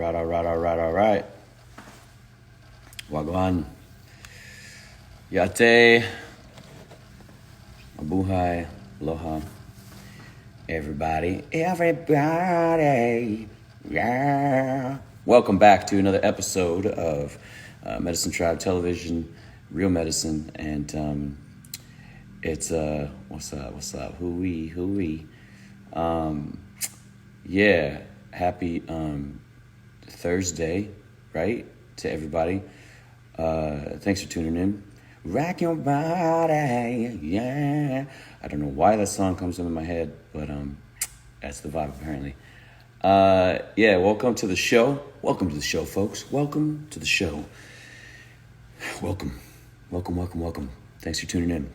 All right. Wagwan. Yate. Mabuhay. Aloha. Everybody. Yeah. Welcome back to another episode of Medicine Tribe Television, Real Medicine. And it's, what's up? Hooey. Yeah. Happy Thursday, right? To everybody. Thanks for tuning in. Rock your body, yeah. I don't know why that song comes up in my head, but that's the vibe apparently. Yeah, welcome to the show. Welcome to the show, folks. Welcome to the show. Welcome. Thanks for tuning in.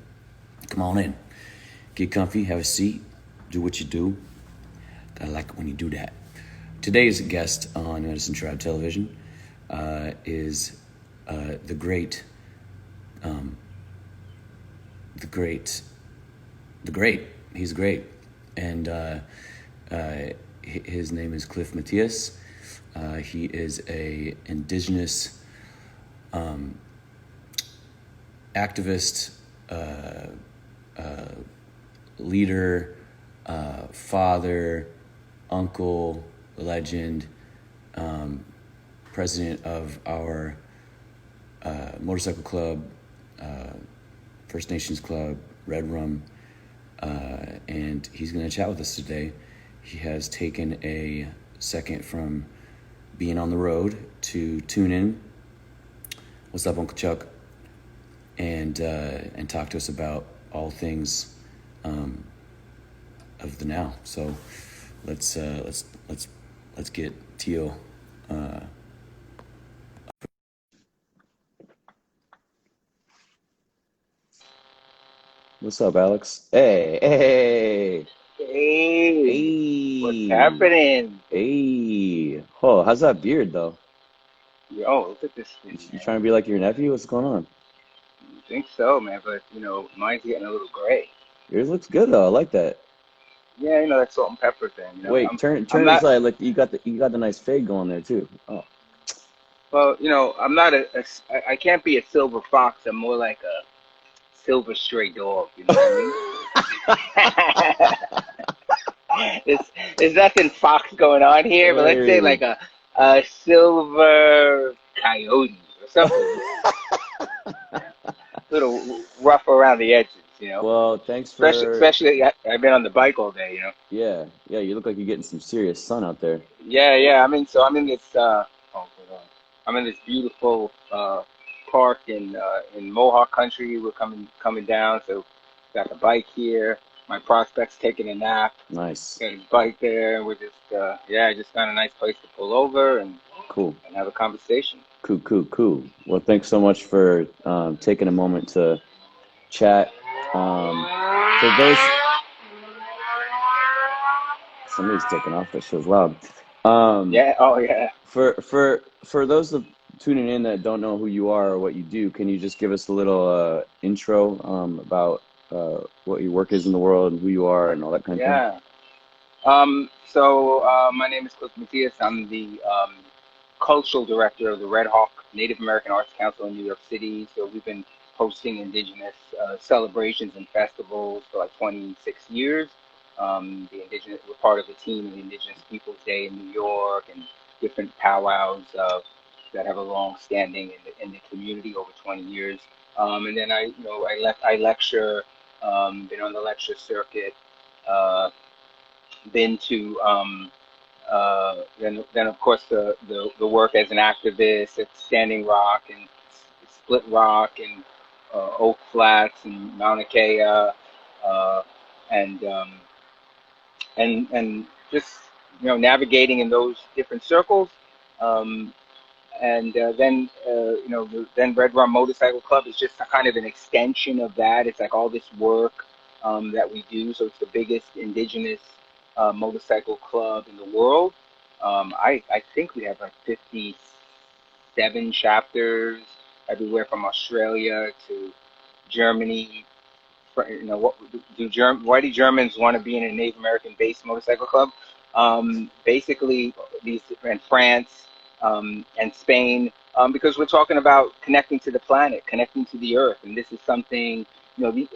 Come on in. Get comfy, have a seat, do what you do. I like it when you do that. Today's guest on Medicine Tribe Television is the great. He's great, and his name is Cliff Matias. He is a indigenous activist, leader, father, uncle, legend, president of our motorcycle club, First Nations Club, Redrum, and he's going to chat with us today. He has taken a second from being on the road to tune in. What's up, Uncle Chuck? And talk to us about all things of the now. So let's get Tio. What's up, Alex? Hey. What's happening? Hey. Oh, how's that beard, though? Yo, look at this thing, You man. trying to be like your nephew? What's going on? I think so, man, but, mine's getting a little gray. Yours looks good, though. I like that. Yeah, that salt and pepper thing, Wait, turn I'm it not, side. Like you got the nice fade going there too. Oh, well, I'm not I can't be a silver fox. I'm more like a silver stray dog, you know what I mean? There's nothing fox going on here, but let's say hey. like a silver coyote or something. A little rough around the edges. Well, thanks Especially, for especially I've been on the bike all day. yeah. You look like you're getting some serious sun out there. Yeah. I'm in this. Oh, hold on. I'm in this beautiful park in Mohawk country. We're coming down, so got the bike here. My prospect's taking a nap. Nice. Got his bike there, and we're just just found a nice place to pull over Cool. and have a conversation. Cool. Well, thanks so much for taking a moment to chat. For those, somebody's taking off. That show's loud. Yeah. Oh yeah. For those of tuning in that don't know who you are or what you do, can you just give us a little intro about what your work is in the world and who you are and all that kind of thing? Yeah. My name is Cliff Matias. I'm the cultural director of the Red Hawk Native American Arts Council in New York City. So we've been hosting indigenous celebrations and festivals for like 26 years. We're part of the team of the Indigenous Peoples Day in New York and different powwows that have a long standing in the community over 20 years. And then I lecture, been on the lecture circuit, uh, been to then of course the work as an activist at Standing Rock and Split Rock and Oak Flats and Mauna Kea, uh, and and just navigating in those different circles. Um, and then Red Rum Motorcycle Club is just a kind of an extension of that. It's like all this work that we do. So it's the biggest indigenous motorcycle club in the world. I think we have like 57 chapters everywhere from Australia to Germany. What why do Germans want to be in a Native American based motorcycle club? Basically, these in France. and Spain, because we're talking about connecting to the planet, connecting to the earth. And this is something,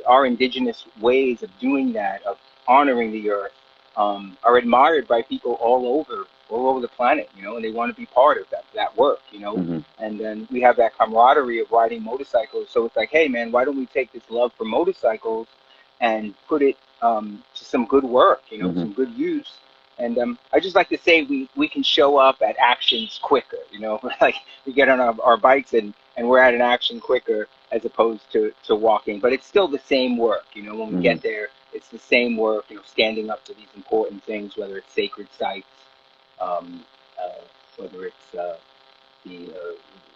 our indigenous ways of doing that, of honoring the earth, are admired by people all over the planet, and they want to be part of that work. Mm-hmm. And then we have that camaraderie of riding motorcycles. So it's like, hey, man, why don't we take this love for motorcycles and put it to some good work, Mm-hmm. some good use. And I just like to say we can show up at actions quicker, like we get on our bikes and we're at an action quicker as opposed to walking. But it's still the same work, when we Mm-hmm. get there, it's the same work, standing up to these important things, whether it's sacred sites, um, whether it's the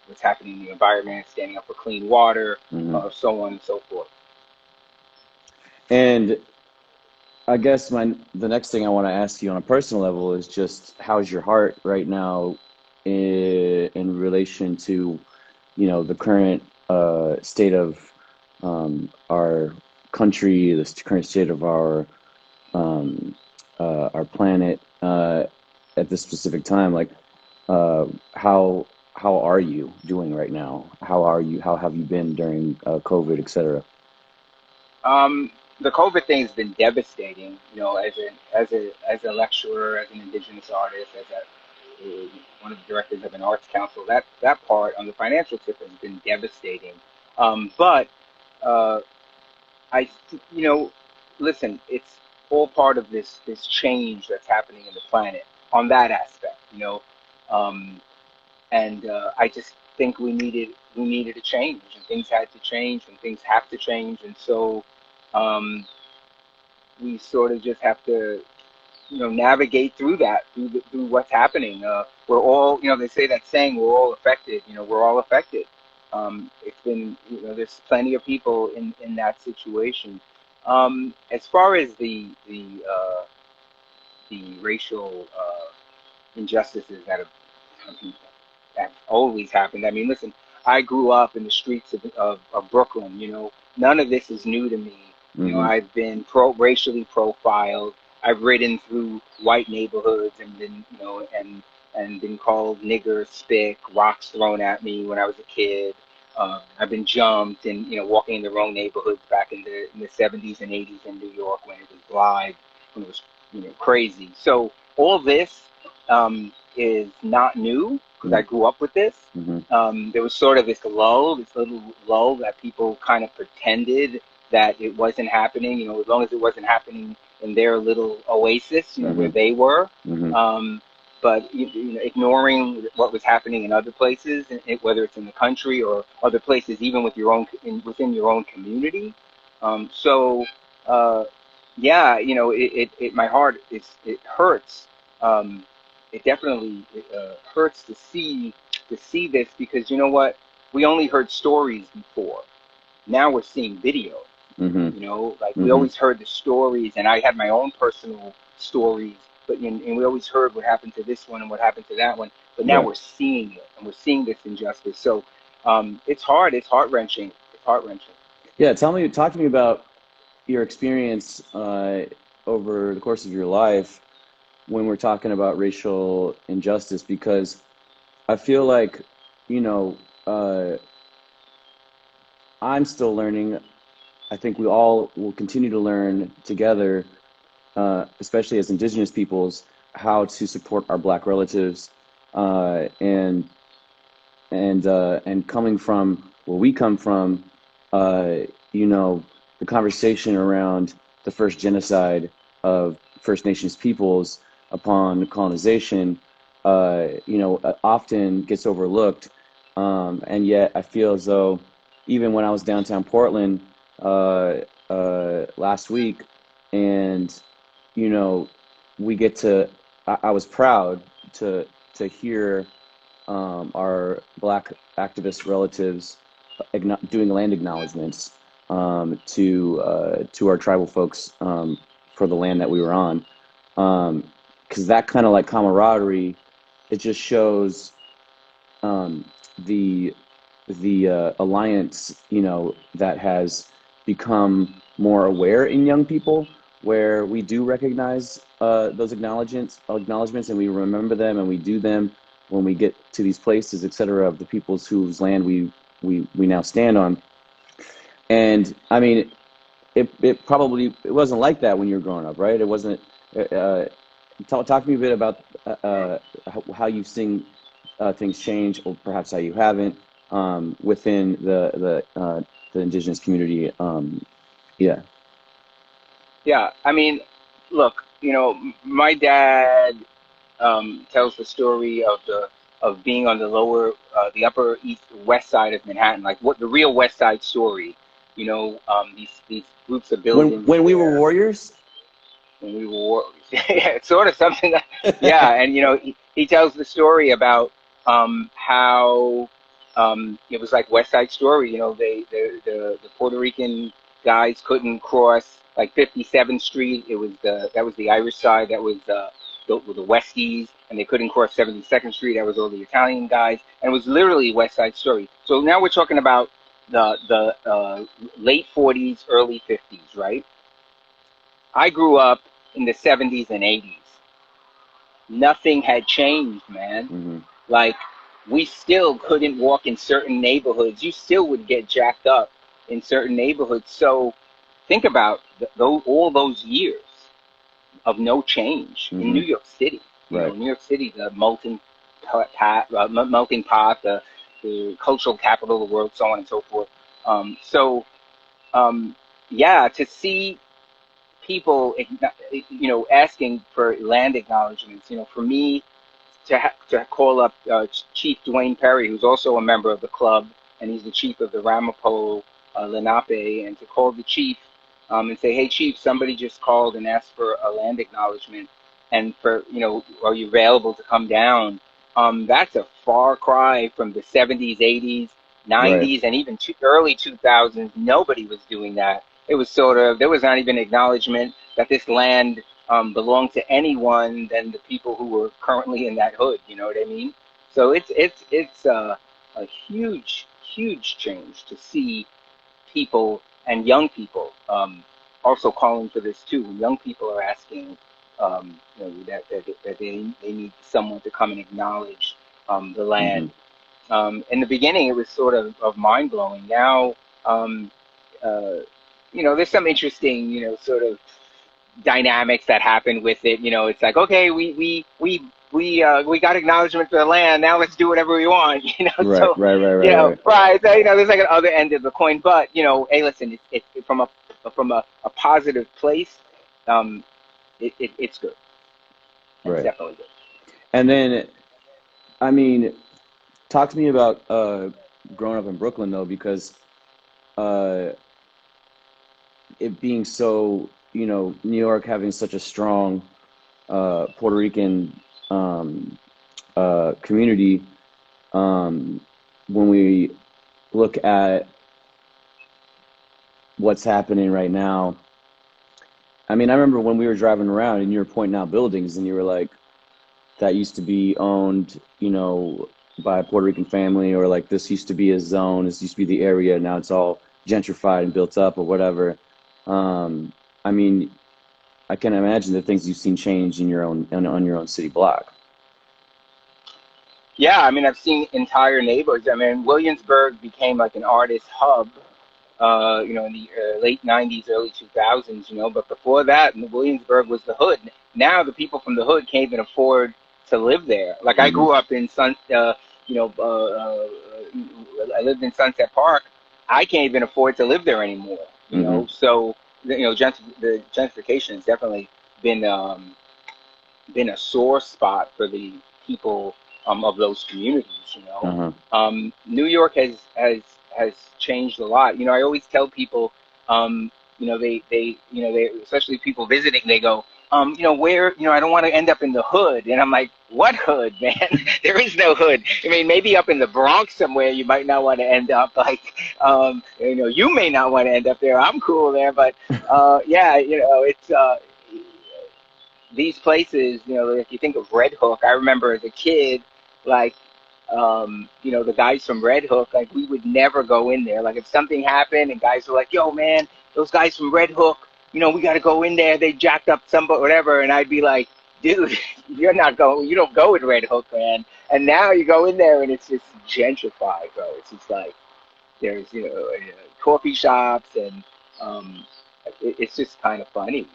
what's happening in the environment, standing up for clean water, Mm-hmm. so on and so forth. And I guess the next thing I want to ask you on a personal level is just how's your heart right now in relation to, the current state of our country, the current state of um, our planet at this specific time. Like, uh, how are you doing right now? How are you? How have you been during COVID, etc.? Um, the COVID thing has been devastating. As a lecturer, as an indigenous artist, as one of the directors of an arts council, that part on the financial tip has been devastating. But uh, I, listen, it's all part of this change that's happening in the planet on that aspect. Um, and I just think we needed a change, and things had to change, and things have to change, and so um, we sort of just have to navigate through that, through what's happening. We're all, they say that saying, we're all affected. We're all affected. It's been, there's plenty of people in that situation. As far as the racial injustices that always happened. I mean, listen, I grew up in the streets of Brooklyn. None of this is new to me. Mm-hmm. I've been racially profiled. I've ridden through white neighborhoods and been, and been called nigger, spick, rocks thrown at me when I was a kid. I've been jumped and walking in the wrong neighborhoods back in the 70s and 80s in New York when it was live, when it was crazy. So all this is not new because I grew up with this. Mm-hmm. There was sort of this little lull that people kind of pretended that it wasn't happening, as long as it wasn't happening in their little oasis, Mm-hmm. where they were. Mm-hmm. But ignoring what was happening in other places, whether it's in the country or other places, even with within your own community. So, yeah, my heart it hurts. Um, it definitely hurts to see this because you know what? We only heard stories before. Now we're seeing video. Mm-hmm. Like we Mm-hmm. always heard the stories, and I had my own personal stories, but and we always heard what happened to this one and what happened to that one. But now Right. we're seeing it, and we're seeing this injustice. So it's hard. It's heart wrenching. It's heart wrenching. Yeah. Talk to me about your experience over the course of your life when we're talking about racial injustice, because I feel like, you know, uh, I'm still learning. I think we all will continue to learn together, especially as Indigenous peoples, how to support our Black relatives, uh, and and coming from where we come from, uh, you know, the conversation around the first genocide of First Nations peoples upon colonization, often gets overlooked, and yet I feel as though even when I was downtown Portland last week, and you know, we get to, I was proud to hear our Black activist relatives doing land acknowledgments to our tribal folks for the land that we were on, because that kind of like camaraderie, it just shows um, the alliance, that has become more aware in young people, where we do recognize those acknowledgments, and we remember them and we do them when we get to these places, et cetera, of the peoples whose land we now stand on. And I mean, it probably it wasn't like that when you were growing up, right? It wasn't. Uh, talk to me a bit about how you've seen things change, or perhaps how you haven't, within the indigenous community. Yeah. Yeah, I mean, look, my dad tells the story of being on the the upper east west side of Manhattan, like what the real West Side Story. These groups of buildings When we were where warriors. when we were, yeah, it's sort of something that, yeah, and he tells the story about how it was like West Side Story. The Puerto Rican guys couldn't cross like 57th Street. That was the Irish side. That was the Westies, and they couldn't cross 72nd Street. That was all the Italian guys, and it was literally West Side Story. So now we're talking about the late 40s, early 50s, right? I grew up in the 70s and 80s. Nothing had changed, man. Hmm. Like, we still couldn't walk in certain neighborhoods. You still would get jacked up in certain neighborhoods. So think about all those years of no change in Hmm. New York City. Right. New York City, the melting pot, the cultural capital of the world, so on and so forth. So, yeah, to see people, asking for land acknowledgments. For me to call up Chief Dwayne Perry, who's also a member of the club, and he's the chief of the Ramapo Lenape, and to call the chief and say, "Hey, chief, somebody just called and asked for a land acknowledgement, and are you available to come down?" That's a far cry from the 70s, 80s, Right. 90s, and even early 2000s. Nobody was doing that. It was there was not even acknowledgement that this land belonged to anyone than the people who were currently in that hood. You know what I mean? So it's a huge change to see people and young people also calling for this too. Young people are asking that they need someone to come and acknowledge the Hmm. land. In the beginning, it was sort of mind blowing. Now, um, uh, there's some interesting, sort of dynamics that happen with it. It's like, okay, we got acknowledgement for the land. Now let's do whatever we want. Right. So Right. Right. Right. Right. right. So, there's like an other end of the coin. But hey, listen, it's from a positive place. Um, it's good. It's Right. definitely good. And then, I mean, talk to me about growing up in Brooklyn though, because uh, it being so, New York having such a strong Puerto Rican um, community. Um, when we look at what's happening right now, I mean, I remember when we were driving around and you were pointing out buildings and you were like, that used to be owned, by a Puerto Rican family, or like this used to be a zone, this used to be the area, now it's all gentrified and built up or whatever. Um, I mean, I can imagine the things you've seen change in your own on your own city block. Yeah, I mean, I've seen entire neighborhoods. I mean, Williamsburg became like an artist hub, in the late 90s, early 2000s, but before that, Williamsburg was the hood. Now the people from the hood can't even afford to live there. Like I Hmm. grew up in I lived in Sunset Park. I can't even afford to live there anymore, Hmm. So, the gentrification has definitely been, been a sore spot for the people of those communities. Uh-huh. New York has changed a lot. I always tell people, they especially people visiting, they go, where, I don't want to end up in the hood, and I'm like, what hood, man? There is no hood. I mean, maybe up in the Bronx somewhere, you might not want to end up. Like, you may not want to end up there. I'm cool there, but yeah, it's these places, if you think of Red Hook, I remember as a kid, like, the guys from Red Hook, like, we would never go in there. Like, if something happened and guys were like, yo, man, those guys from Red Hook, we got to go in there. They jacked up somebody, whatever. And I'd be like, dude, you don't go in Red Hook, man. And now you go in there and it's just gentrified, bro. It's just like there's coffee shops and um, it's just kind of funny,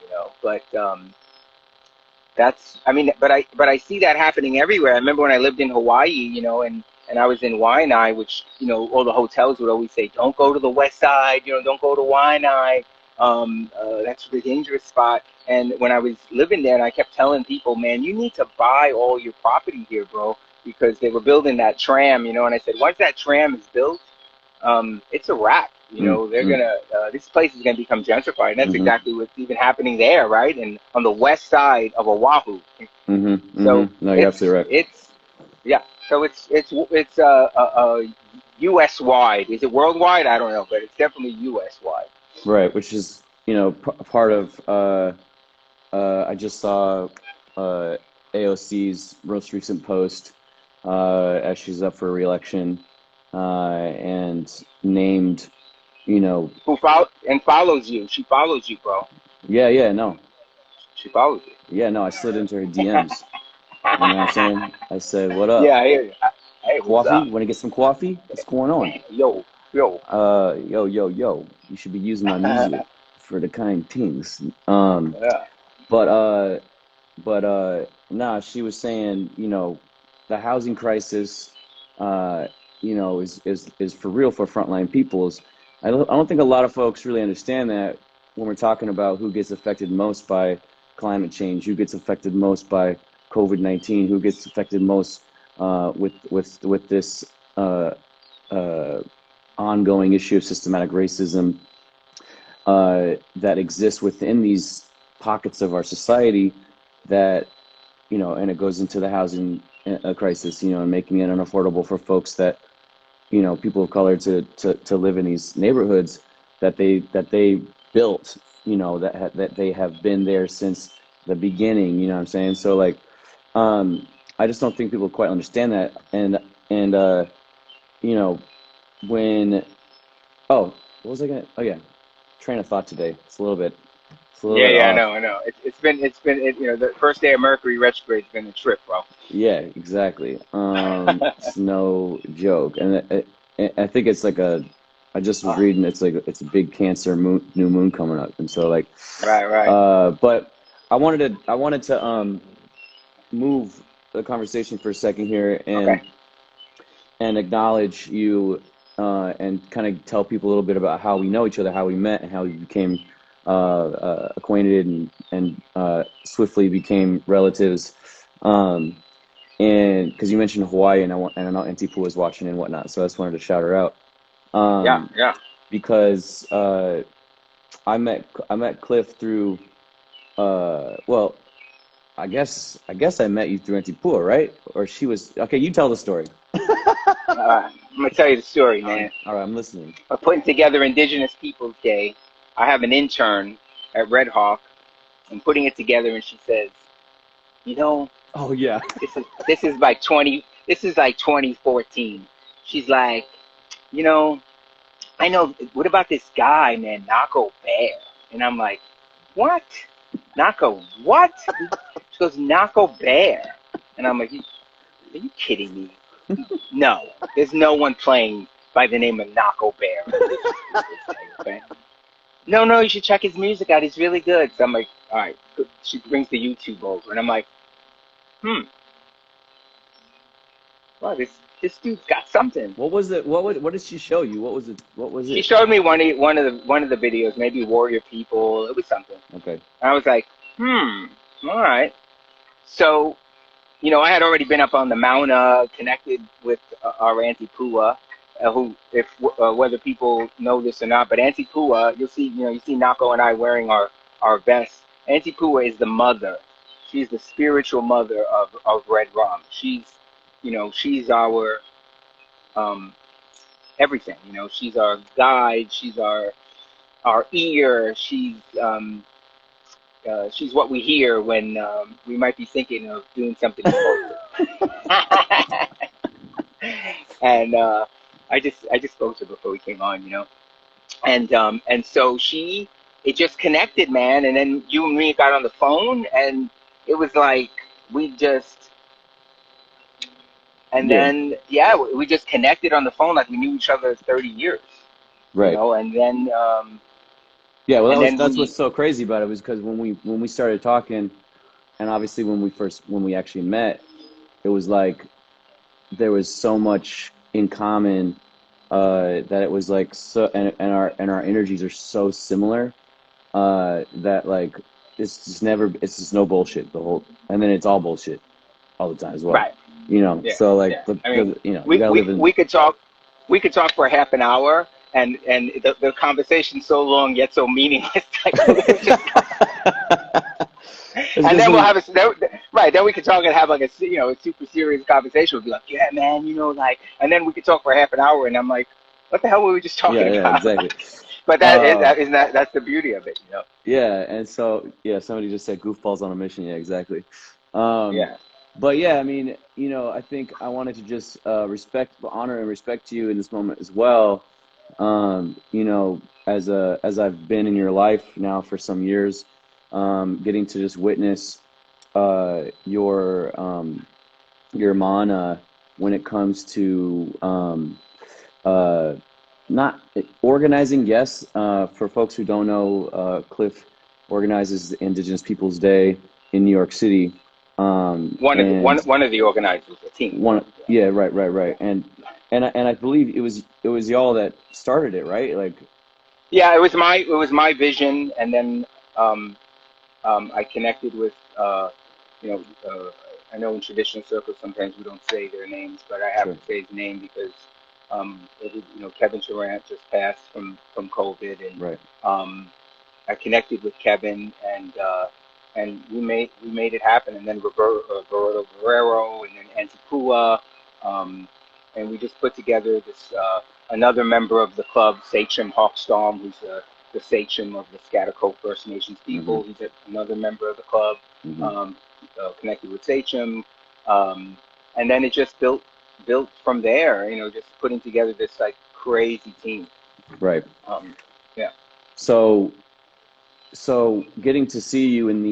But but I see that happening everywhere. I remember when I lived in Hawaii, and I was in Waianae, which all the hotels would always say, "Don't go to the west side, don't go to Waianae. That's the dangerous spot." And when I was living there, and I kept telling people, "Man, you need to buy all your property here, bro," because they were building that tram, And I said, once that tram is built, it's a wrap. They're mm, gonna this place is gonna become gentrified, and that's mm-hmm, exactly what's even happening there, right? And on the west side of Oahu. mm-hmm, So mm-hmm. No, you're it's absolutely right. it's yeah. So it's U.S. wide. Is it worldwide? I don't know, but it's definitely U.S. wide. Right, which is, part of, I just saw AOC's most recent post as she's up for re-election and named, you know, Follows you? She follows you, bro. yeah, yeah, no, She follows you. yeah, no, I slid into her DMs. You know what I'm saying? I said, "What up? Yeah, I hear you. Hey, what's Coffee? up? Want to get some coffee? What's going on? Yo, yo. Yo, yo, yo, you should be using my Yeah. music for the kind things." But nah, she was saying, the housing crisis, uh, is for real for frontline peoples. I don't think a lot of folks really understand that when we're talking about who gets affected most by climate change, who gets affected most by COVID-19, who gets affected most with this uh, uh, ongoing issue of systematic racism that exists within these pockets of our society that and it goes into the housing crisis, and making it unaffordable for folks that people of color to live in these neighborhoods that they built, that they have been there since the beginning. You know what I'm saying? So like, I just don't think people quite understand that, and you know when oh what was I gonna oh yeah, train of thought today. It's a little Yeah, bit yeah, I off. know, I know. It's been the first day of Mercury retrograde's been a trip, bro. Yeah, exactly. It's no joke, and I think it's like I just was reading. It's like it's a big Cancer new moon coming up, and so like, Right, right. but I wanted to move the conversation for a second here Okay. and acknowledge you and kind of tell people a little bit about how we know each other, how we met, and how we became acquainted and swiftly became relatives. Um, and because you mentioned Hawaii, and I know Auntie Pooh was watching and whatnot, so I just wanted to shout her out. Yeah, Um, yeah. because I met Cliff through well, I guess I met you through Auntie Pooh, right? Or she was okay. You tell the story. I'm gonna tell you the story, All right, man. all right, I'm listening. We're putting together Indigenous Peoples Day. I have an intern at Red Hawk. I'm putting it together, and she says, "You know, Oh yeah. this is like 2014." She's like, "You know, I know. What about this guy, man, Nahko Bear?" And I'm like, "What? Nahko what?" She goes, "Nahko Bear." And I'm like, "Are you kidding me? No, there's no one playing by the name of Nahko Bear in Indigenous Peoples Day, okay? No, no, you should check his music out. He's really good." So I'm like, all right. She brings the YouTube over, and I'm like, hmm, wow, this dude's got something. What was it? What did she show you? What was it? What was She it? showed me one of the videos, maybe Warrior People. It was something. Okay. And I was like, all right. So, I had already been up on the Mauna, connected with our Auntie Pua, who, if whether people know this or not, but Auntie Pua, you see Nahko and I wearing our vests. Auntie Pua is the mother. She's the spiritual mother of Redrum. She's our um, everything. She's our guide. She's our ear. She's what we hear when we might be thinking of doing something impulsive. And I just spoke to her before we came on. And so it just connected, man. And then you and me got on the phone, and it was like we just, and Yeah. then yeah, we just connected on the phone like we knew each other 30 years, you Right. know, Yeah. Well, and then that's what's we, so crazy about it was because when we started talking, and obviously when we actually met, it was like there was so much in common that it was like so and our energies are so similar that like it's just no bullshit the whole and then it's all bullshit all the time as well, right, you know, yeah, so like yeah. I mean, you know you gotta live in we could talk, we could talk for half an hour, and the conversation's so long yet so meaningless. Like, it's just, it's and because then we'll have a right. Then we could talk and have like a super serious conversation. We'll be like, yeah, man, like, and then we could talk for half an hour, and I'm like, what the hell were we just talking yeah about? exactly But uh that's the beauty of it, you know. yeah and so yeah somebody just said goofballs on a mission, yeah exactly. um Yeah. but yeah, I mean, you know, I think I wanted to just honor and respect you in this moment as well. You know, as I've been in your life now for some years, getting to just witness your mana when it comes to uh, not organizing. Yes, for folks who don't know, Cliff organizes the Indigenous Peoples Day in New York City, and One of the organizers, a team. yeah, right, and I believe it was y'all that started it, right? Like, Yeah, it was my vision, and then um, I connected with you know I know in traditional circles sometimes we don't say their names, but I have sure, to say his name because Kevin Durant just passed from COVID, and right, um, I connected with Kevin, and we made it happen. And then Roberto Guerrero, and then Antigua, um, and we just put together this another member of the club, Sachem Hawkstorm, who's the Sachem of the Scottico First Nations mm-hmm, people. He's another member of the club, mm-hmm, um, connected with Sachem, um, and then it just built from there. You know, just putting together this like crazy team. right. Um, yeah. So getting to see you in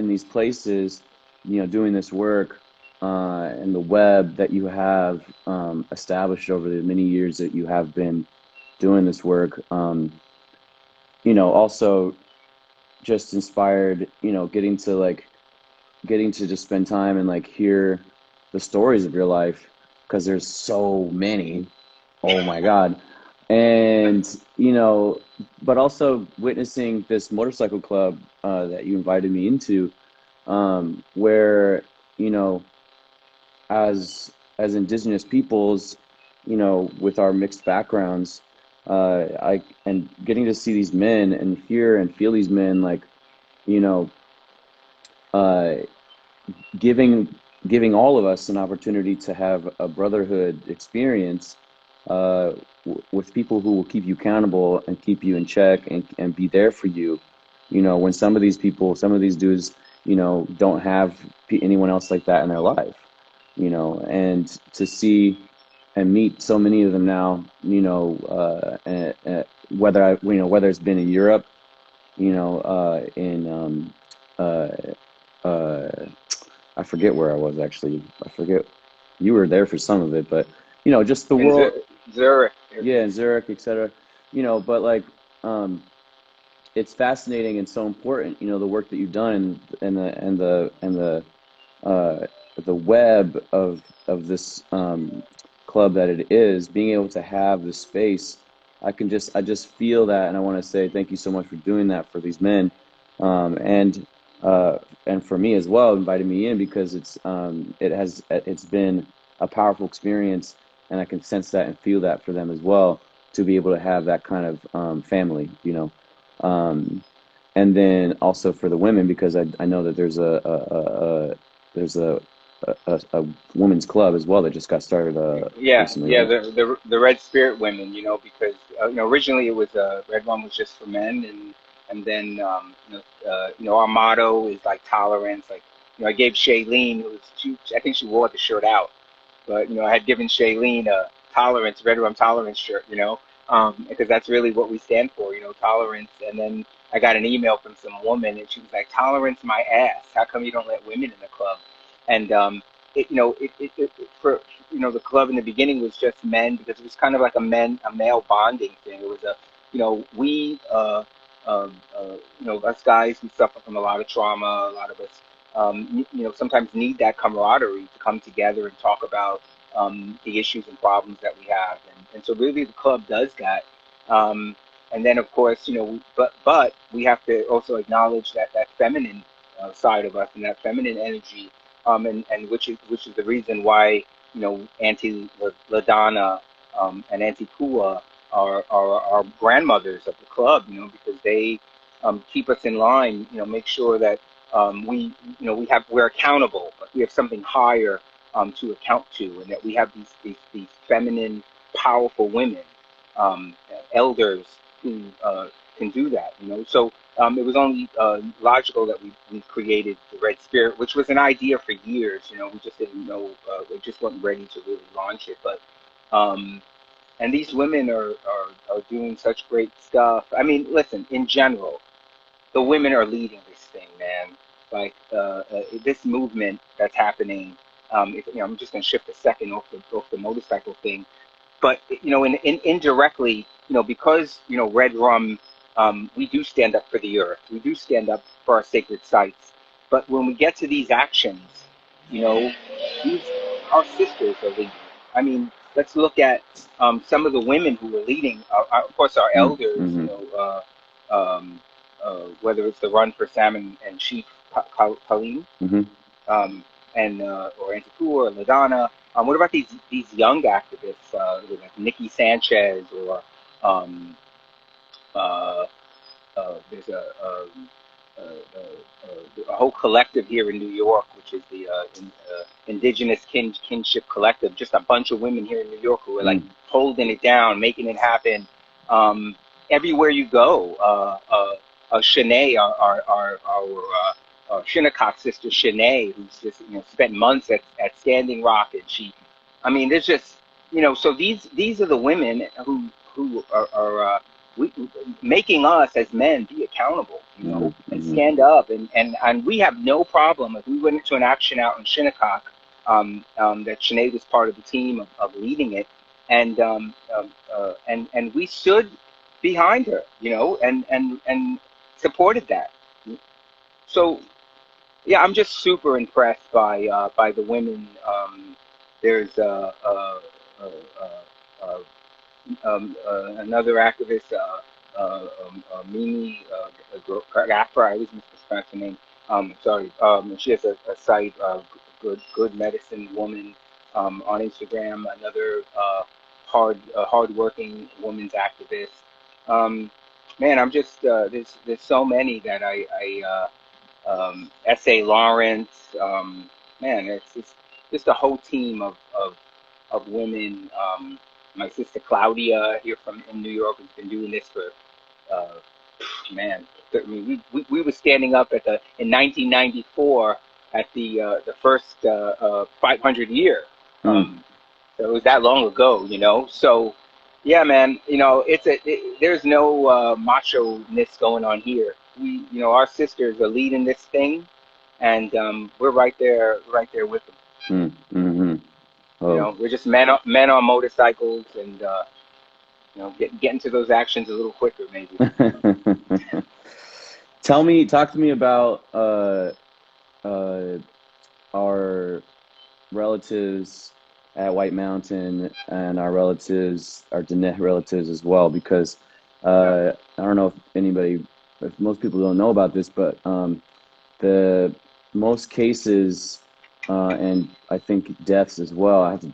these places, you know, doing this work, and the web that you have established over the many years that you have been doing this work, you know, also just inspired, you know, getting to just spend time and like hear the stories of your life because there's so many. Oh my God. And, you know, but also witnessing this motorcycle club that you invited me into, where, you know, as indigenous peoples, you know, with our mixed backgrounds, I and getting to see these men and hear and feel these men like, you know, uh, giving all of us an opportunity to have a brotherhood experience with people who will keep you accountable and keep you in check and be there for you. You know, when some of these people, some of these dudes, you know, don't have anyone else like that in their life, you know, and to see and meet so many of them now, you know, whether it's been in Europe, you know, uh, uh, I forget where I was actually. I forget you were there for some of it, but you know, just the And world, Zurich. yeah, in Zurich, etc. You know, but like, um, it's fascinating and so important. You know, the work that you've done uh, the web of this club that it is, being able to have the space. I just feel that, and I want to say thank you so much for doing that for these men, and and for me as well, inviting me in because it's been a powerful experience, and I can sense that and feel that for them as well to be able to have that kind of family, you know. Um, and then also for the women because I know that there's a women's club as well that just got started Yeah, recently, yeah, right? the Red Spirit women, because originally it was Red One was just for men, and then our motto is like tolerance. Like I gave Shailene, I think she wore the shirt out, but I had given Shailene a tolerance Red Rum tolerance shirt, because that's really what we stand for, tolerance, and then I got an email from some woman, and she was like, "Tolerance my ass. How come you don't let women in the club?" And for the club in the beginning was just men because it was kind of like a male bonding thing. It was we us guys, we suffer from a lot of trauma. A lot of us sometimes need that camaraderie to come together and talk about the issues and problems that we have. And so really the club does that. And then of course, but we have to also acknowledge that feminine side of us and that feminine energy, and which is the reason why Auntie Ladonna and Auntie Pua are grandmothers of the club, because they keep us in line, make sure that we're accountable, like we have something higher to account to, and that we have these feminine, powerful women, elders who can do that. So it was only logical that we created the Red Spirit, which was an idea for years. We just didn't know, we just weren't ready to really launch it, but. And these women are doing such great stuff. I mean, listen, in general, the women are leading this thing, man. Like this movement that's happening. I'm just gonna shift a second off the motorcycle thing, but indirectly, because Redrum, we do stand up for the earth. We do stand up for our sacred sites. But when we get to these actions, these our sisters are leading. I mean, let's look at some of the women who are leading. Of course, our elders. Mm-hmm. Whether it's the Run for Salmon and Chief Colleen, Mm-hmm. and or Antiku or Ladonna. What about these young activists, like Nikki Sanchez, or um, uh, there's a whole collective here in New York, which is the Indigenous Kinship Collective. Just a bunch of women here in New York who are like holding it down, making it happen. Everywhere you go, Shanae, our Shinnecock sister Shanae, who's just spent months at Standing Rock, and there's just so these are the women who are we, making us as men be accountable, and stand up, and we have no problem if we went into an action out in Shinnecock, that Sinead was part of the team of leading it, and and we stood behind her, and supported that. So yeah, I'm just super impressed by the women. There's another activist, Mimi Gaffer. I always mispronounce her name. Sorry. She has a site, good medicine woman, on Instagram. Another hardworking woman's activist. Um, Man, I'm just there's so many that S.A. Lawrence. Man, it's just a whole team of women. My sister Claudia here in New York has been doing this for, uh, man. I mean, we were standing up in 1994 at the first 500 year. Um, so it was that long ago. So yeah, man. There's no macho ness going on here. Our sisters are leading this thing, and we're right there with them. Mm-hmm. Oh. We're just men on motorcycles, and get into those actions a little quicker, maybe. Talk to me about our relatives at White Mountain and our Diné relatives as well, because Yeah. I don't know if most people don't know about this, but the most cases and I think deaths as well. I have to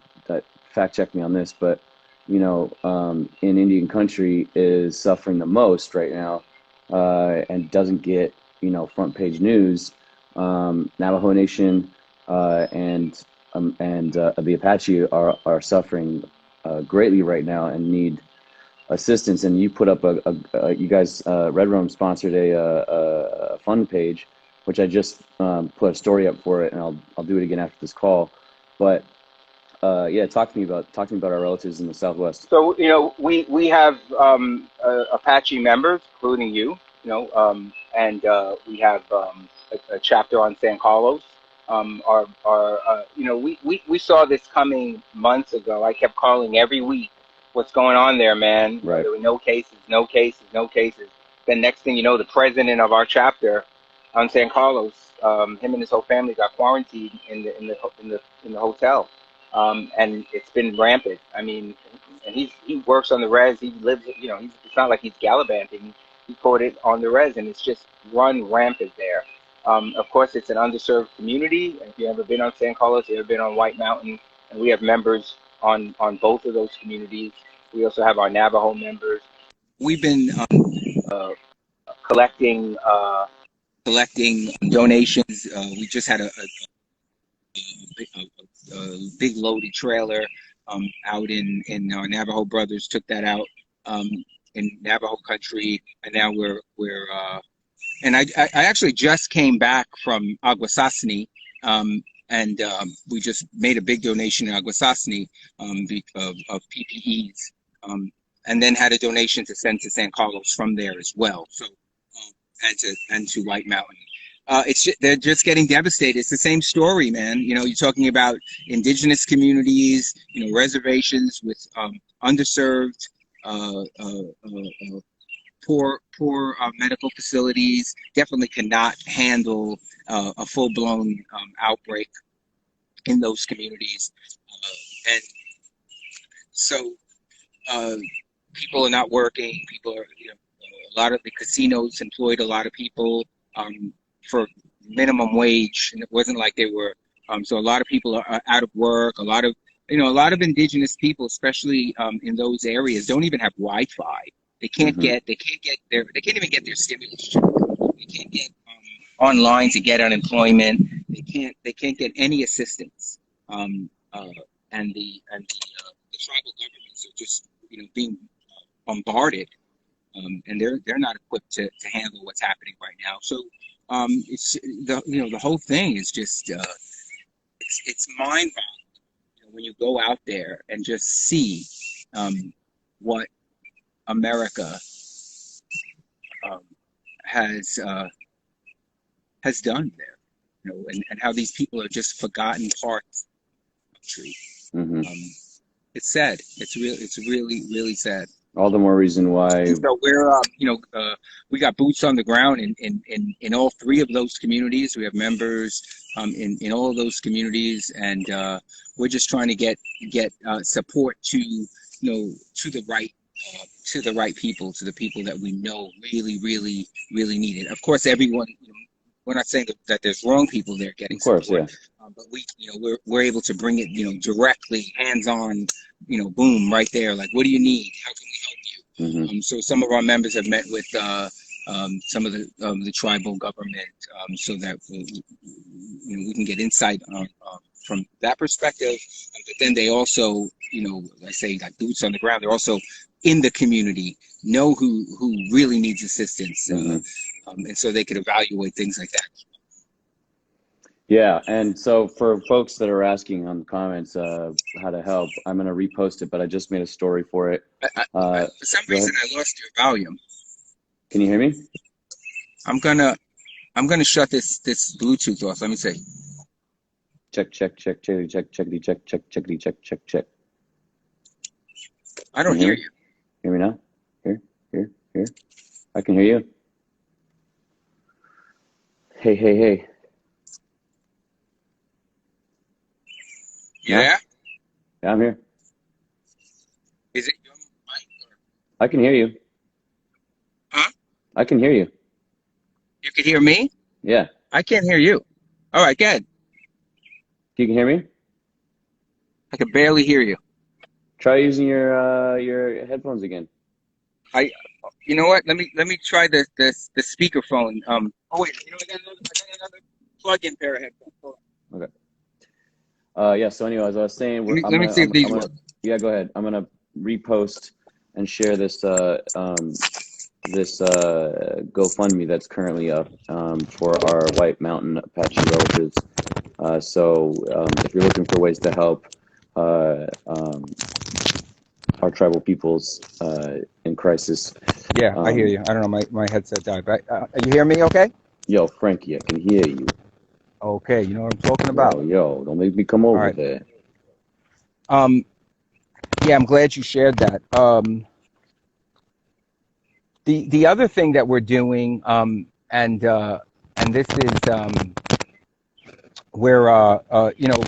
fact check me on this, but in Indian country is suffering the most right now, and doesn't get front page news. Navajo Nation and the Apache are suffering greatly right now and need assistance. And you put up you guys, Redrum sponsored a fund page, which I just put a story up for it, and I'll do it again after this call. But yeah, talk to me about our relatives in the Southwest. So we have Apache members, including you. and we have a chapter on San Carlos. We saw this coming months ago. I kept calling every week, what's going on there, man? Right. There were no cases, no cases, no cases. Then next thing you know, the president of our chapter on San Carlos, him and his whole family got quarantined in the hotel, and it's been rampant. I mean, and he works on the res. He lives, it's not like he's gallivanting. He caught it on the res, and it's just run rampant there. Of course, it's an underserved community. If you've ever been on San Carlos, you've ever been on White Mountain, and we have members on both of those communities. We also have our Navajo members. We've been uh, collecting donations. We just had a big loaded trailer out in our Navajo brothers took that out in Navajo country, and now we're and I actually just came back from Aguasasni, and we just made a big donation in Aguasasni of PPEs, and then had a donation to send to San Carlos from there as well. So and to White Mountain. They're just getting devastated. It's the same story, man. You're talking about indigenous communities, reservations with underserved, poor medical facilities. Definitely cannot handle a full-blown outbreak in those communities, and so people are not working. People are, a lot of the casinos employed a lot of people for minimum wage, and it wasn't like they were. So a lot of people are out of work. A lot of indigenous people, especially in those areas, don't even have Wi-Fi. They can't get. They can't even get their stimulus check. They can't get online to get unemployment. They can't get any assistance. And the tribal governments are just being bombarded, and they're not equipped to handle what's happening right now. So it's the whole thing is just it's mind-boggling when you go out there and just see what America has done there, and how these people are just forgotten parts of the country. It's sad. It's really, really sad. All the more reason why. And so we're, we got boots on the ground in all three of those communities. We have members in all of those communities, and we're just trying to get support to the right people, to the people that we know really, really, really need it. Of course, everyone. We're not saying that there's wrong people there getting support. Of course, yeah. But we're able to bring it, directly, hands-on, boom, right there. Like, what do you need? How can we help you? So some of our members have met with some of the tribal government, so that we can get insight from that perspective. But then they also, I say, like boots on the ground. They're also in the community, know who really needs assistance, and so they could evaluate things like that. Yeah, and so for folks that are asking on the comments how to help, I'm going to repost it, but I just made a story for it. For some reason, I lost your volume. Can you hear me? I'm gonna shut this Bluetooth off. Let me see. Check. I don't hear you. Hear me now? Here. I can hear you. Hey. Yeah? Yeah, I'm here. Is it your mic? I can hear you. Huh? I can hear you. You can hear me? Yeah. I can't hear you. All right, good. You can hear me? I can barely hear you. Try using your headphones again. You know what? Let me try the speakerphone. Oh wait, I got another plug-in pair of headphones. Hold on. Okay. Yeah. So anyway, as I was saying, let me see if these work. Yeah, go ahead. I'm gonna repost and share this GoFundMe that's currently up for our White Mountain Apache relatives. So if you're looking for ways to help our tribal peoples in crisis, Yeah, I hear you. I don't know, my headset died, but you hear me okay? Yo, Frankie, I can hear you. Okay, you know what I'm talking about. Yo, don't make me come All over right. there. Yeah, I'm glad you shared that. The other thing that we're doing, and this is where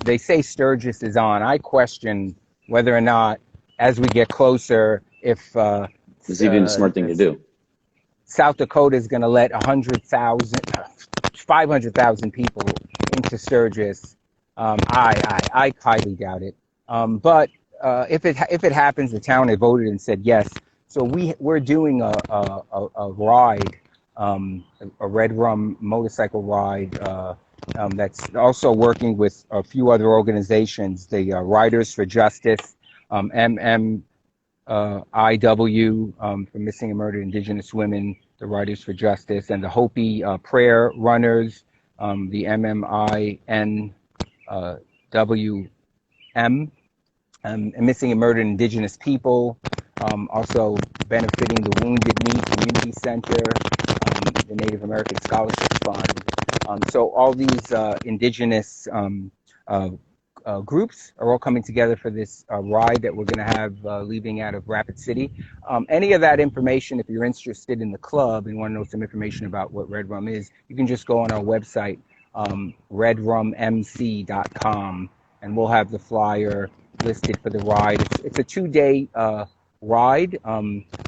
they say Sturgis is on. I question whether or not, as we get closer, if This is even a smart thing to do. South Dakota is going to let 500,000 people into Sturgis. I highly doubt it. But if it happens, the town had voted and said yes. So we're doing a ride, a Redrum motorcycle ride. That's also working with a few other organizations, the Riders for Justice, IW, for Missing and Murdered Indigenous Women, the Riders for Justice, and the Hopi Prayer Runners, the MMINWM, and Missing and Murdered Indigenous People, also benefiting the Wounded Knee Community Center, the Native American Scholarships Fund. So all these indigenous groups are all coming together for this ride that we're going to have leaving out of Rapid City. Any of that information, if you're interested in the club and want to know some information about what Redrum is, you can just go on our website, redrummc.com, and we'll have the flyer listed for the ride. It's a 2-day ride.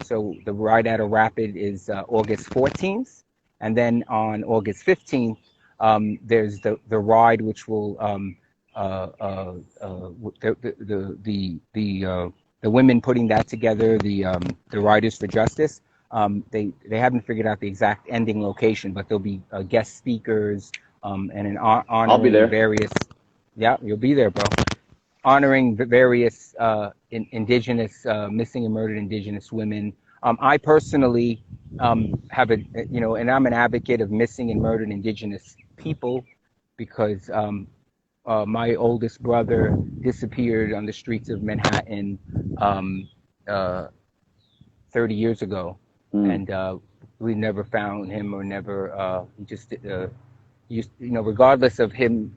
So the ride out of Rapid is August 14th. And then on August 15th, there's the ride, which will the women putting that together, the Riders for Justice. They haven't figured out the exact ending location, but there'll be guest speakers and an honoring various. Yeah, you'll be there, bro. Honoring the various indigenous missing and murdered indigenous women. I personally have and I'm an advocate of missing and murdered indigenous people because my oldest brother disappeared on the streets of Manhattan 30 years ago, and we never found him or never. He just, regardless of him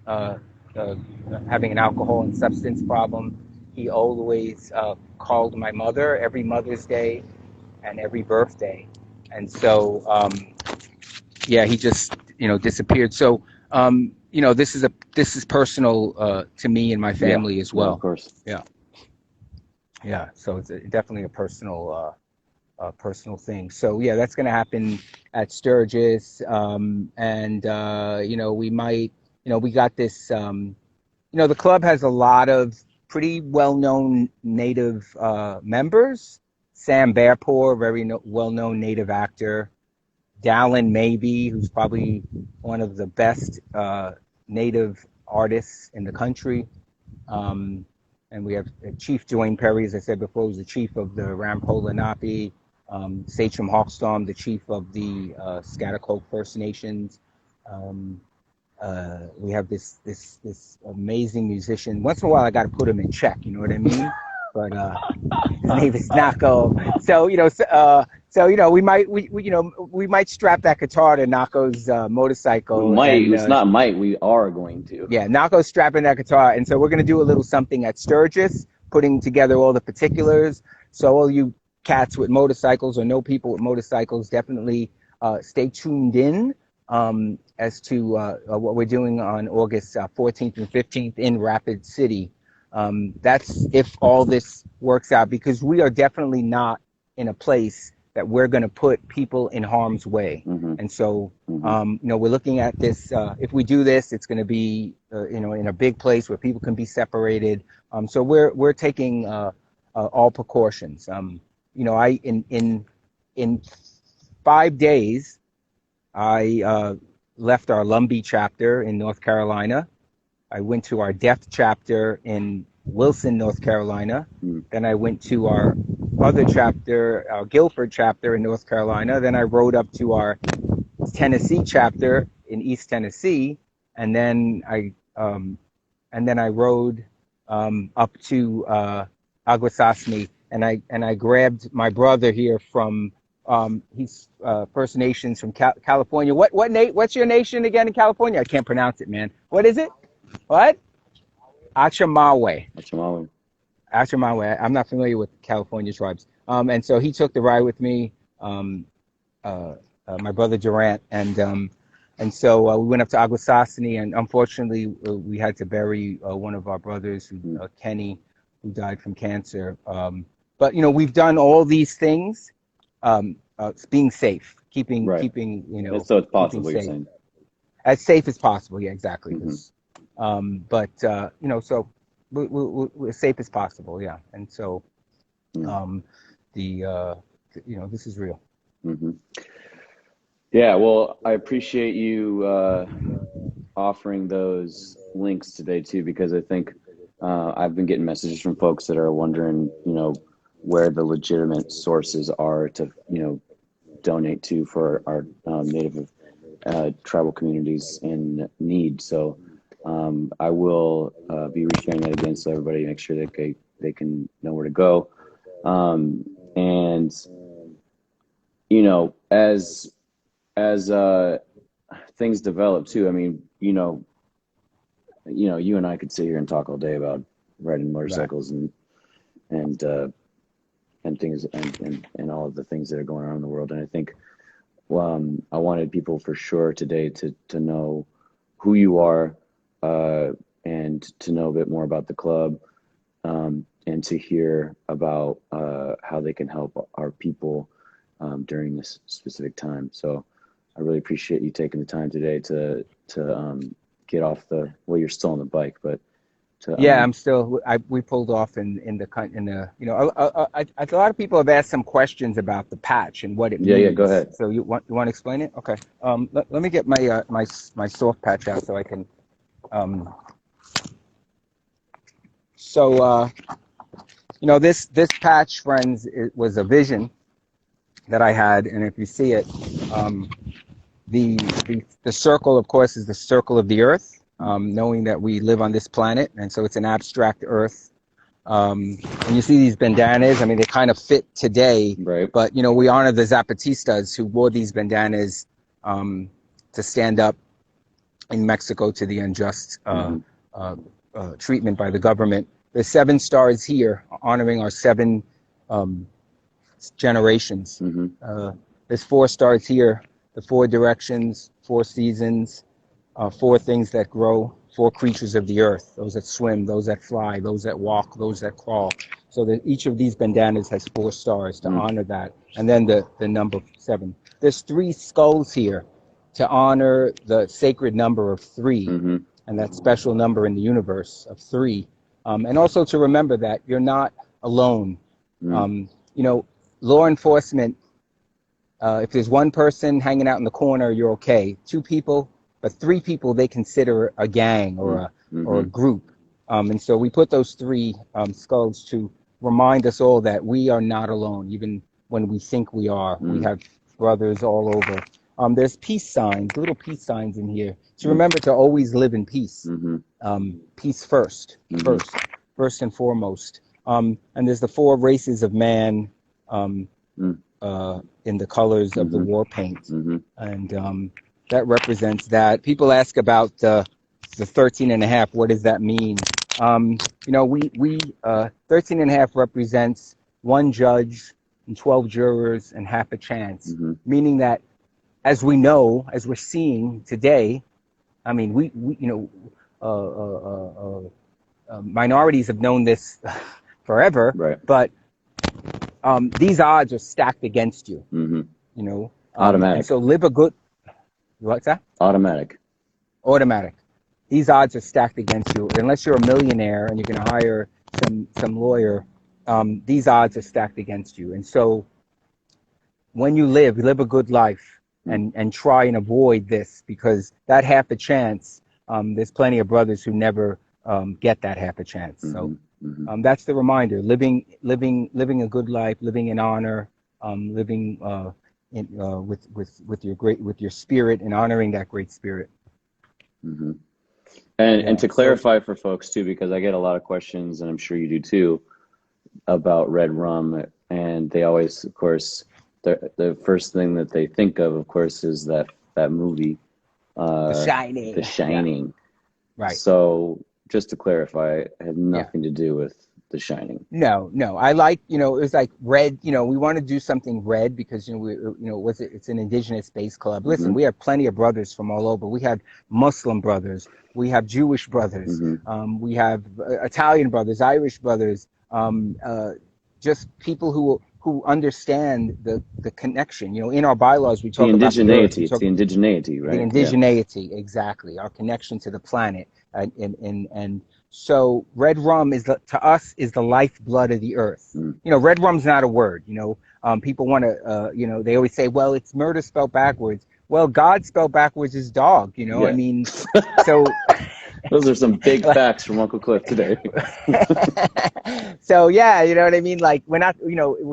having an alcohol and substance problem, he always called my mother every Mother's Day and every birthday, and so he just disappeared. So this is personal to me and my family as well. Yeah, of course. Yeah. So it's definitely a personal thing. So that's going to happen at Sturgis, and we might, we got this. The club has a lot of pretty well-known Native members. Sam Bearpour, very well-known Native actor. Dallin Maybe, who's probably one of the best Native artists in the country. And we have Chief Dwayne Perry, as I said before, who's the chief of the Rampola Napi. Sachem Hawkstorm, the chief of the Schaghticoke First Nations. We have this amazing musician. Once in a while, I got to put him in check. You know what I mean? But his name is Nahko. So we might strap that guitar to Nahko's motorcycle. We might. It's not might. We are going to. Yeah, Nahko's strapping that guitar, and so we're going to do a little something at Sturgis, putting together all the particulars. So all you cats with motorcycles or know people with motorcycles, definitely stay tuned in as to what we're doing on August 14th and 15th in Rapid City. That's if all this works out, because we are definitely not in a place that we're going to put people in harm's way. And so, we're looking at this. If we do this, it's going to be, in a big place where people can be separated. So we're taking all precautions. In 5 days, I left our Lumbee chapter in North Carolina. I went to our Deaf chapter in Wilson, North Carolina. Then I went to our other chapter, our Guilford chapter in North Carolina. Then I rode up to our Tennessee chapter in East Tennessee, and then I rode up to Aguasasmi, and I grabbed my brother here from He's First Nations from California. What's your nation again in California? I can't pronounce it, man. What is it? What? Achamawe. Achamawi. Achamawe. I'm not familiar with California tribes. And so he took the ride with me, my brother Durant, and so we went up to Aguasasani, and unfortunately we had to bury one of our brothers, Kenny, who died from cancer. But we've done all these things, being safe, keeping So it's possible. You're safe. saying As safe as possible. Yeah, exactly. Mm-hmm. But so we're as safe as possible. Yeah, and so this is real. Mm-hmm. Yeah, well, I appreciate you offering those links today too, because I think I've been getting messages from folks that are wondering, where the legitimate sources are to, donate to for our Native tribal communities in need. So I will be resharing that again, so everybody make sure that they can know where to go. And as things develop too, I mean, you and I could sit here and talk all day about riding motorcycles and things and all of the things that are going on in the world. And I think I wanted people for sure today to know who you are and to know a bit more about the club and to hear about how they can help our people during this specific time. So I really appreciate you taking the time today to get off you're still on the bike, but I'm still. We pulled off in the. A lot of people have asked some questions about the patch and what it means. Yeah, go ahead. So you want to explain it? Okay. Let me get my soft patch out so I can. This patch, friends, it was a vision that I had, and if you see it, the circle, of course, is the circle of the earth. Knowing that we live on this planet, and so it's an abstract earth. And you see these bandanas, I mean, they kind of fit today, right. But, we honor the Zapatistas who wore these bandanas to stand up in Mexico to the unjust treatment by the government. There's 7 stars here honoring our 7 generations. There's 4 stars here, the 4 directions, 4 seasons, 4 things that grow, 4 creatures of the earth, those that swim, those that fly, those that walk, those that crawl. So that each of these bandanas has 4 stars to honor that. And then the number 7. There's 3 skulls here to honor the sacred number of 3 and that special number in the universe of 3. And also to remember that you're not alone. Law enforcement, if there's 1 person hanging out in the corner, you're okay. 2 people, but 3 people they consider a gang or a group. And so we put those 3 skulls to remind us all that we are not alone, even when we think we are. We have brothers all over. There's peace signs, little peace signs in here. So remember to always live in peace. Peace first and foremost. And there's the 4 races of man in the colors of the war paint. And that represents that. People ask about the 13 and a half. What does that mean? 13 and a half represents 1 judge and 12 jurors and half a chance, meaning that as we know, as we're seeing today, I mean, minorities have known this forever, right. But these odds are stacked against you, Automatic. And so live a good. What's that? Automatic. These odds are stacked against you. Unless you're a millionaire and you're going to hire some lawyer, these odds are stacked against you. And so when you live a good life and try and avoid this, because that half a chance, there's plenty of brothers who never get that half a chance. So that's the reminder: living a good life, living in honor, living with your spirit and honoring that great spirit. And to clarify for folks too, because I get a lot of questions, and I'm sure you do too, about Redrum, and they always, of course, the first thing that they think of course, is that movie, The The Shining. Yeah. Shining. Right. So just to clarify, it had Yeah. nothing to do with The Shining. No. I like, it was like red, we want to do something red because, it's an indigenous based club. Listen, Mm-hmm. we have plenty of brothers from all over. We have Muslim brothers. We have Jewish brothers. Mm-hmm. We have Italian brothers, Irish brothers, just people who understand the connection. In our bylaws, we The talk about the earth. We indigeneity. It's talk the indigeneity, the right? Yeah. indigeneity, exactly, our connection to the planet, and so red rum to us is the lifeblood of the earth. Mm. Red rum's not a word. People want to, they always say, well, it's murder spelled backwards. Well, God spelled backwards is dog. I Yeah. mean, so Those are some big facts from Uncle Cliff today. so yeah, you know what I mean? Like we're not,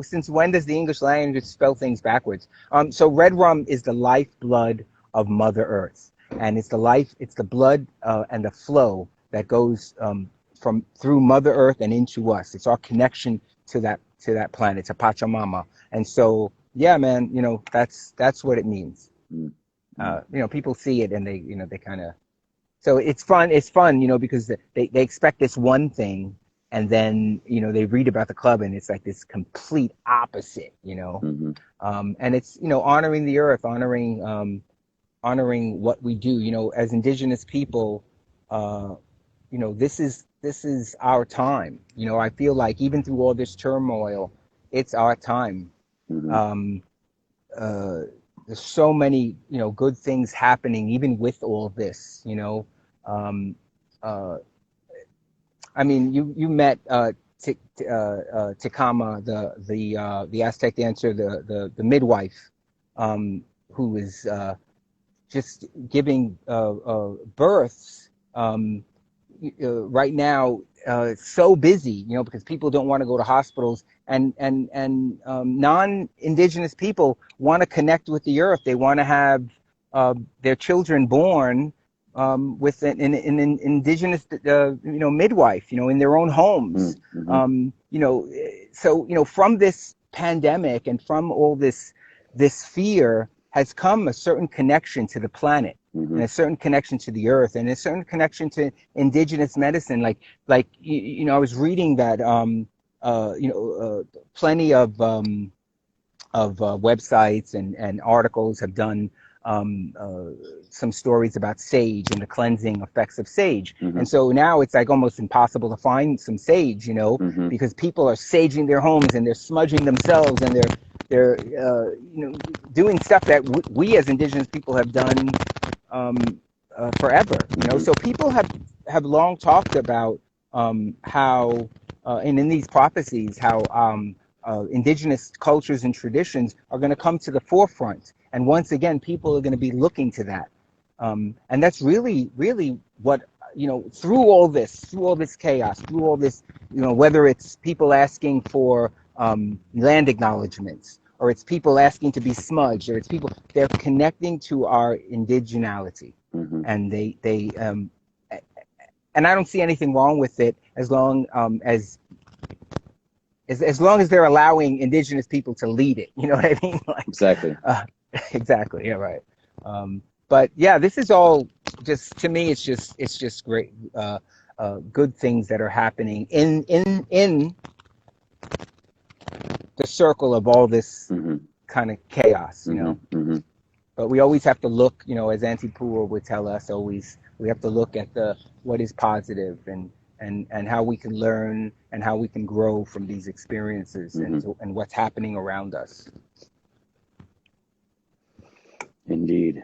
since when does the English language spell things backwards? So red rum is the lifeblood of Mother Earth, and it's the blood and the flow that goes from through Mother Earth and into us. It's our connection to that planet, to Pachamama. And so yeah, man, that's what it means. Mm. People see it and they kind of. So it's fun, because they expect this one thing, and then, they read about the club and it's like this complete opposite, Mm-hmm. and it's, honoring the earth, honoring what we do, as indigenous people, this is our time. I feel like even through all this turmoil, it's our time. Mm-hmm. Um, there's so many, good things happening, even with all this, um, uh, I mean, you met Tikama, the Aztec dancer, the midwife, who was just giving births. Right now, so busy, because people don't want to go to hospitals, and non-indigenous people want to connect with the earth. They want to have their children born with an indigenous, midwife, in their own homes. Mm-hmm. So from this pandemic and from all this fear has come a certain connection to the planet. Mm-hmm. And a certain connection to the earth, and a certain connection to indigenous medicine. Like I was reading that plenty of websites and articles have done some stories about sage and the cleansing effects of sage. Mm-hmm. And so now it's like almost impossible to find some sage, Mm-hmm. because people are saging their homes and they're smudging themselves and they're doing stuff that we as indigenous people have done forever. Mm-hmm. So people have long talked about how and in these prophecies how indigenous cultures and traditions are going to come to the forefront, and once again people are going to be looking to that, and that's really what, through all this chaos, through all this, whether it's people asking for land acknowledgements, or it's people asking to be smudged, or it's people, they're connecting to our indigeneity. Mm-hmm. And they and I don't see anything wrong with it, as long as long as they're allowing indigenous people to lead it. You know what I mean? Like, Exactly. Exactly. Yeah. Right. But yeah, this is all just, to me, it's just great, good things that are happening in the circle of all this Mm-hmm. kind of chaos, Mm-hmm. Mm-hmm. But we always have to look, as Auntie Pua would tell us, we have to look at what is positive, and how we can learn and how we can grow from these experiences, Mm-hmm. and what's happening around us. Indeed.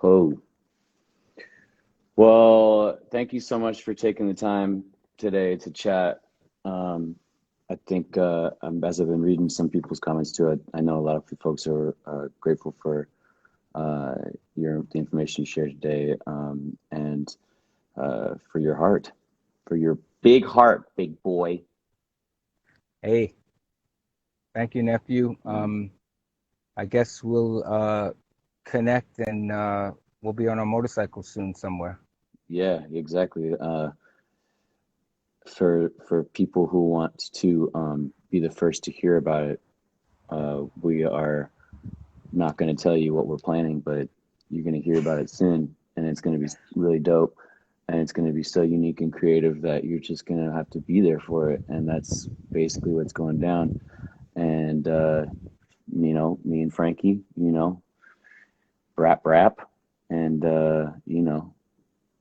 Oh. Well, thank you so much for taking the time today to chat. I think as I've been reading some people's comments too, I know a lot of folks are grateful for the information you shared today, and for your heart, for your big heart, big boy. Hey, thank you, nephew. I guess we'll connect, and we'll be on a motorcycle soon somewhere. Yeah, exactly. For people who want to be the first to hear about it, We are not going to tell you what we're planning, but you're going to hear about it soon, and it's going to be really dope, and it's going to be so unique and creative that you're just going to have to be there for it, and that's basically what's going down. And me and Frankie, rap, and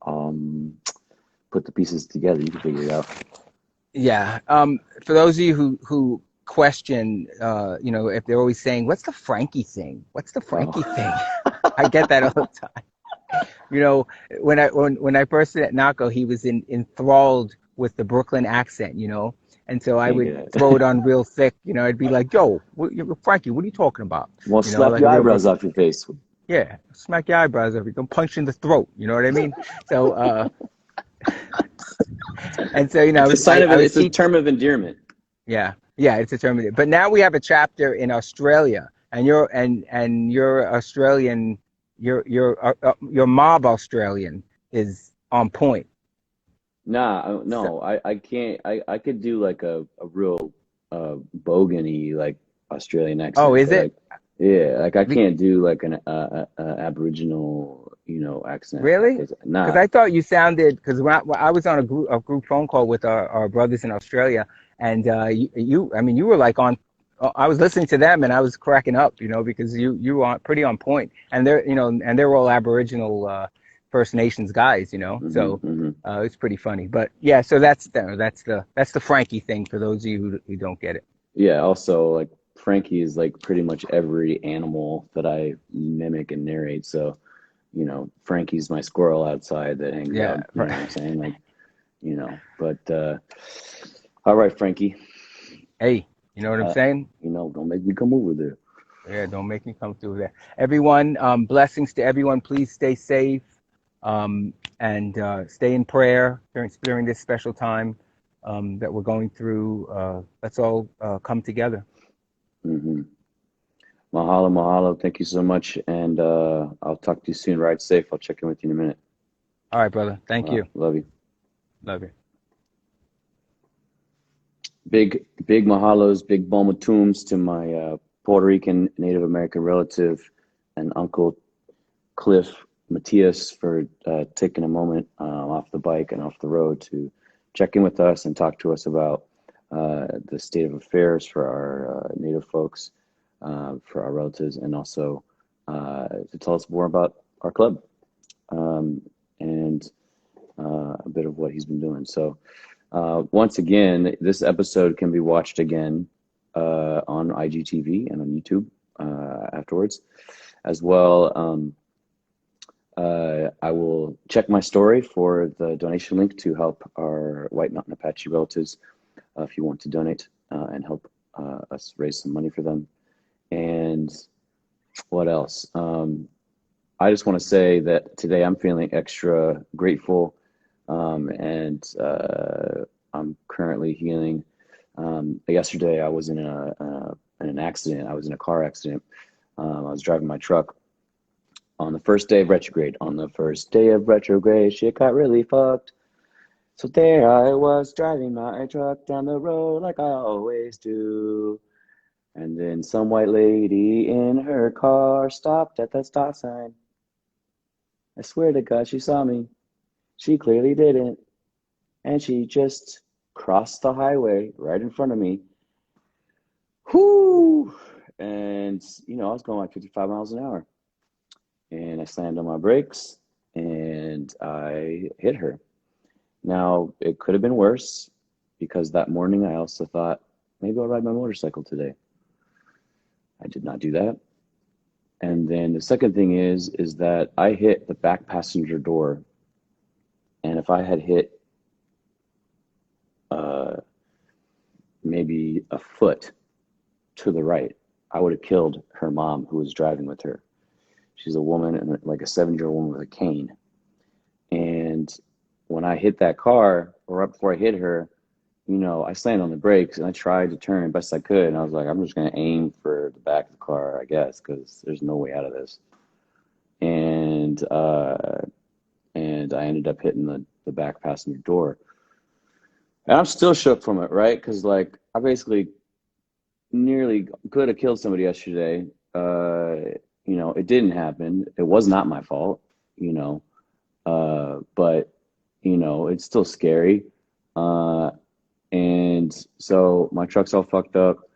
um, put the pieces together. You can figure it out. Yeah. For those of you who question, if they're always saying, "What's the Frankie thing? What's the Frankie thing?" I get that all the time. When I first met Nahko, he was enthralled with the Brooklyn accent, and so I Can't would get it. throw it on real thick. I'd be like, "Yo, Frankie, what are you talking about?" Well, slap Like your a real eyebrows Brooklyn. off your face. Yeah, smack your eyebrows off. You can punch in the throat. You know what I mean? So, and so It's a sign of I it. was It's a teaching. term of endearment. Yeah, yeah, it's determined. But now we have a chapter in Australia, and you're Australian. Your mob Australian is on point. So, No, I can't. I could do like a real bogany like Australian oh, accent, is but it? yeah, like I Be- can't do like an Aboriginal accent. Really? It's Because not. I thought you sounded because when I was on a group phone call with our brothers in Australia, and I mean, you were like on. I was listening to them and I was cracking up, because you were pretty on point, and they're all Aboriginal First Nations guys, Hmm, so hmm. it's pretty funny. But yeah, so that's the Frankie thing for those of you who don't get it. Yeah. Also, like Frankie is like pretty much every animal that I mimic and narrate. So Frankie's my squirrel outside that hangs Yeah, out. You know what I'm saying? Like, but all right, Frankie. hey, you know what I'm Uh, saying? don't make me come over there. Yeah, don't make me come through there. Everyone, blessings to everyone. Please stay safe, and stay in prayer during this special time that we're going through. Let's all come together. Hmm. Mahalo, mahalo. Thank you so much. And I'll talk to you soon. Ride safe. I'll check in with you in a minute. All right, brother. Thank you. Love you. Love you. Big mahalos, big bomatums to my Puerto Rican Native American relative and Uncle Cliff Matias for taking a moment off the bike and off the road to check in with us and talk to us about the state of affairs for our Native folks, for our relatives, and also to tell us more about our club, and a bit of what he's been doing. So, once again, this episode can be watched again on IGTV and on YouTube afterwards as well. I will check my story for the donation link to help our White Mountain Apache relatives if you want to donate and help us raise some money for them. And what else? I just want to say that today I'm feeling extra grateful, and I'm currently healing. Yesterday I was in an accident. I was in a car accident. I was driving my truck on the first day of retrograde. On the first day of retrograde, shit got really fucked. So there I was driving my truck down the road like I always do. And then some white lady in her car stopped at the stop sign. I swear to God, she saw me. She clearly didn't. And she just crossed the highway right in front of me. Whoo! And, I was going like 55 miles an hour. And I slammed on my brakes and I hit her. Now, it could have been worse because that morning I also thought, maybe I'll ride my motorcycle today. I did not do that. And then the second thing is that I hit the back passenger door. And if I had hit maybe a foot to the right, I would have killed her mom who was driving with her. She's a woman, and like a 7-year-old woman with a cane. And when I hit that car, or right before I hit her, I slammed on the brakes and I tried to turn best I could. And I was like, I'm just going to aim for the back of the car, I guess, because there's no way out of this. And I ended up hitting the back passenger door. And I'm still shook from it, right? Because like I basically, nearly could have killed somebody yesterday. It didn't happen. It was not my fault, you know. But it's still scary. Uh, and so my truck's all fucked up.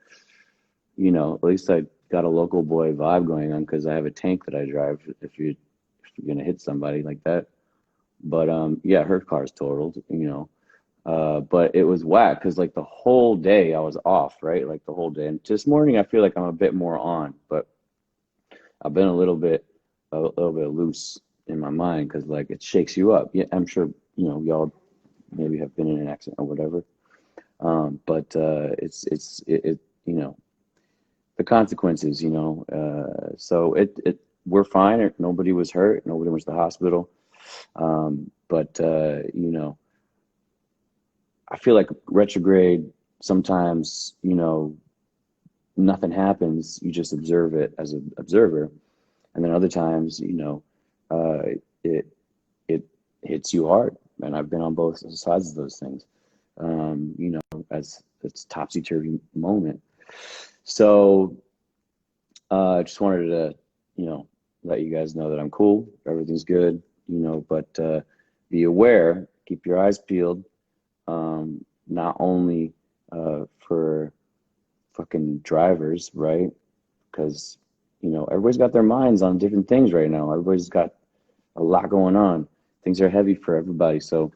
At least I got a local boy vibe going on because I have a tank that I drive if you're gonna hit somebody like that. But yeah, her car's totaled. But it was whack because like the whole day I was off, right? Like the whole day. And this morning I feel like I'm a bit more on, but I've been a little bit loose in my mind because like it shakes you up. Yeah, I'm sure y'all maybe have been in an accident or whatever. But it the consequences. So we're fine. Nobody was hurt. Nobody went to the hospital. But I feel like retrograde sometimes, nothing happens. You just observe it as an observer. And then other times, uh, it it hits you hard. And I've been on both sides of those things. As it's topsy-turvy moment. So I just wanted to, let you guys know that I'm cool. Everything's good, but be aware, keep your eyes peeled. Not only for fucking drivers, right? Because everybody's got their minds on different things right now. Everybody's got a lot going on. Things are heavy for everybody. So,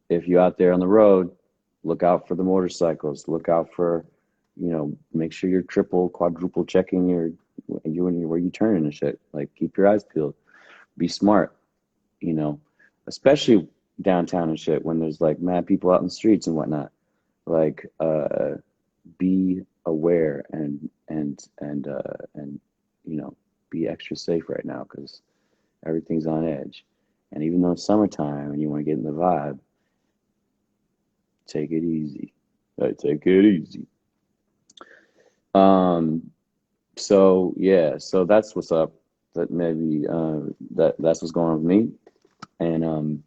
if you're out there on the road, look out for the motorcycles. Look out for, make sure you're triple, quadruple checking where you turning and shit. Like keep your eyes peeled. Be smart. Especially downtown and shit when there's like mad people out in the streets and whatnot. Like, be aware and be extra safe right now because everything's on edge. And even though it's summertime and you want to get in the vibe, take it easy. Take it easy. So yeah, so that's what's up. That maybe that's what's going on with me. And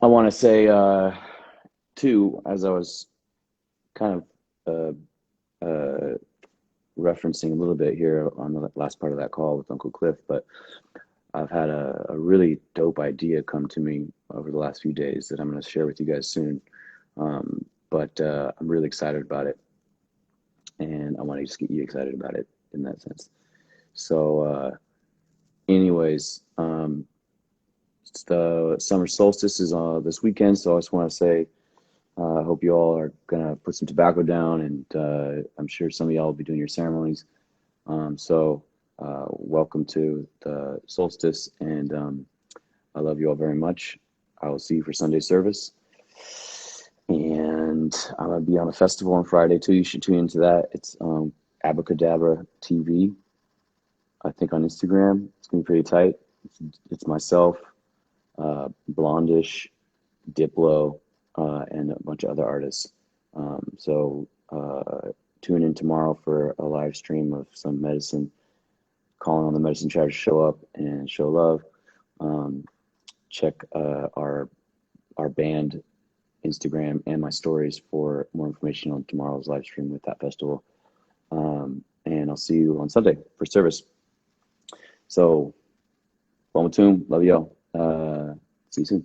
I want to say too, as I was kind of referencing a little bit here on the last part of that call with Uncle Cliff, but I've had a really dope idea come to me over the last few days that I'm going to share with you guys soon. But I'm really excited about it, and I want to just get you excited about it in that sense. So, anyways, it's the summer solstice is this weekend, so I just want to say I hope you all are gonna put some tobacco down, and I'm sure some of y'all will be doing your ceremonies. So welcome to the solstice, and I love you all very much. I will see you for Sunday service, and I'm gonna be on a festival on Friday too. You should tune into that. It's Abracadabra TV, I think on Instagram. It's gonna be pretty tight. It's myself, Blondish, Diplo, and a bunch of other artists. So tune in tomorrow for a live stream of some medicine, calling on the medicine chatter to show up and show love. Check our band Instagram and my stories for more information on tomorrow's live stream with that festival. And I'll see you on Sunday for service. So, Bomatum, love y'all. See you soon.